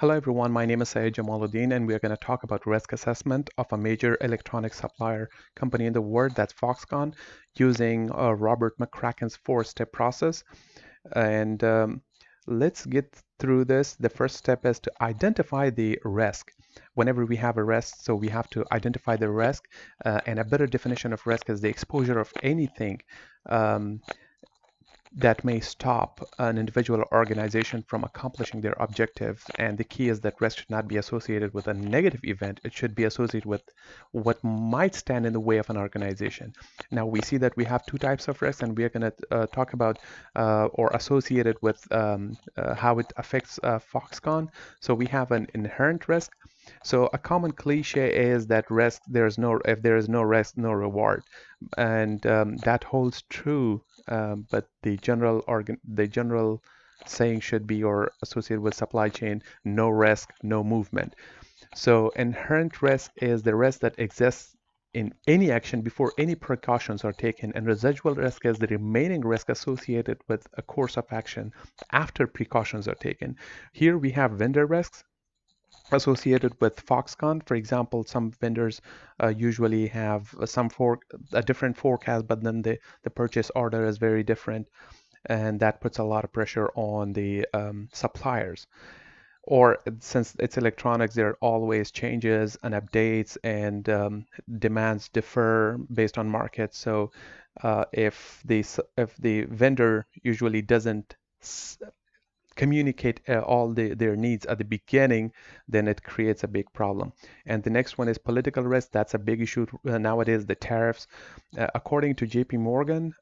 Hello everyone, my name is Syed Jamaluddin and we are going to talk about risk assessment of a major electronic supplier company in the world, that's Foxconn, using Robert McCracken's four-step process. And let's get through this. The first step is to identify the risk. Whenever we have a risk, so we have to identify the risk, and a better definition of risk is the exposure of anything um, that may stop an individual or organization from accomplishing their objectives. And the key is that risk should not be associated with a negative event. It should be associated with what might stand in the way of an organization. Now, we see that we have two types of risks, and we are going to talk about or associated with how it affects Foxconn. So we have an inherent risk. So a common cliche is that if there is no risk, no reward, and that holds true. But the general saying should be or associated with supply chain: no risk, no movement. So inherent risk is the risk that exists in any action before any precautions are taken, and residual risk is the remaining risk associated with a course of action after precautions are taken. Here we have vendor risks associated with Foxconn. For example, some vendors usually have a different forecast, but then the purchase order is very different, and that puts a lot of pressure on the suppliers. Or since it's electronics, there are always changes and updates, and demands differ based on market. So if the vendor usually doesn't communicate their needs at the beginning, then it creates a big problem. And the next one is political risk. That's a big issue nowadays, the tariffs. According to JP Morgan,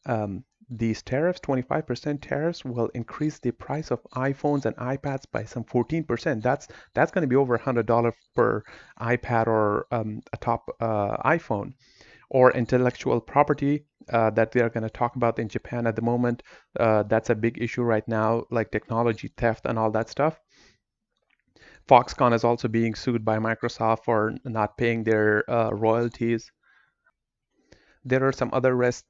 these tariffs, 25% tariffs, will increase the price of iPhones and iPads by some 14%. That's going to be over $100 per iPad or a top iPhone. Or intellectual property that they are going to talk about in Japan at the moment. That's a big issue right now, like technology theft and all that stuff. Foxconn is also being sued by Microsoft for not paying their royalties. There are some other risks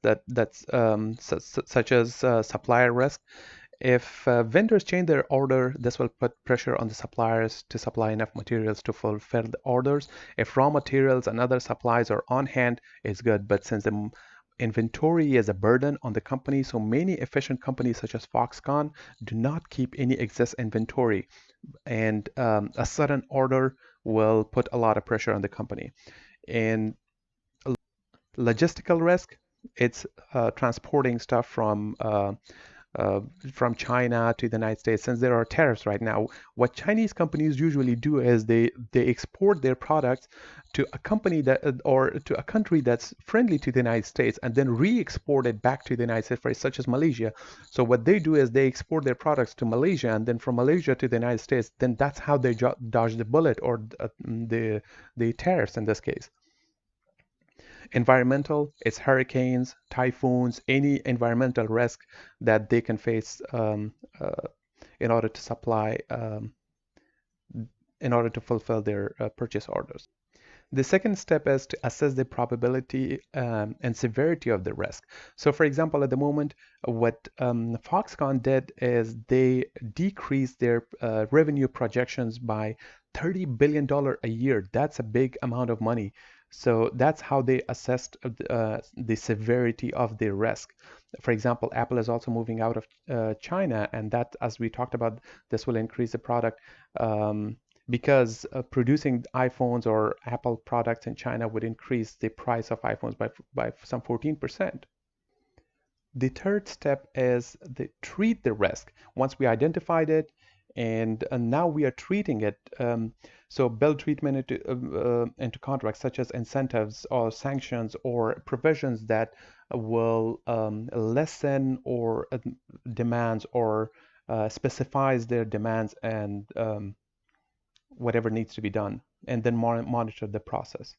such as supplier risk. If vendors change their order, this will put pressure on the suppliers to supply enough materials to fulfill the orders. If raw materials and other supplies are on hand, it's good. But since the inventory is a burden on the company, so many efficient companies such as Foxconn do not keep any excess inventory, and a sudden order will put a lot of pressure on the company. And logistical risk, it's transporting stuff from China to the United States. Since there are tariffs right now, what Chinese companies usually do is they export their products to a company or to a country that's friendly to the United States, and then re-export it back to the United States, such as Malaysia. So what they do is they export their products to Malaysia, and then from Malaysia to the United States. Then that's how they dodge the bullet, or the tariffs in this case. Environmental, it's hurricanes, typhoons, any environmental risk that they can face in order to in order to fulfill their purchase orders. The second step is to assess the probability and severity of the risk. So, for example, at the moment, what Foxconn did is they decreased their revenue projections by $30 billion a year. That's a big amount of money. So that's how they assessed the severity of the risk. For example, Apple is also moving out of China, and that, as we talked about, this will increase the product. Because producing iPhones or Apple products in China would increase the price of iPhones by some 14%. The third step is treat the risk. Once we identified it, and now we are treating it. So build treatment into contracts, such as incentives or sanctions or provisions that will lessen or demands, or specifies their demands, and whatever needs to be done, and then monitor the process.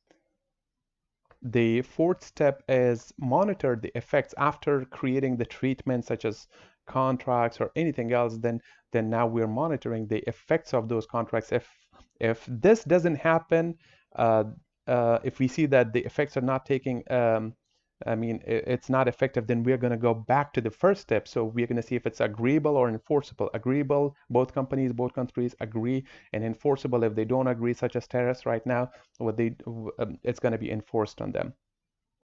The fourth step is monitor the effects after creating the treatment, such as contracts or anything else. Then now we're monitoring the effects of those contracts. If this doesn't happen, if we see that the effects are not taking I mean, it's not effective, then we're going to go back to the first step. So we're going to see if it's agreeable or enforceable. Agreeable, both companies, both countries agree, and enforceable if they don't agree, such as tariffs right now, it's going to be enforced on them.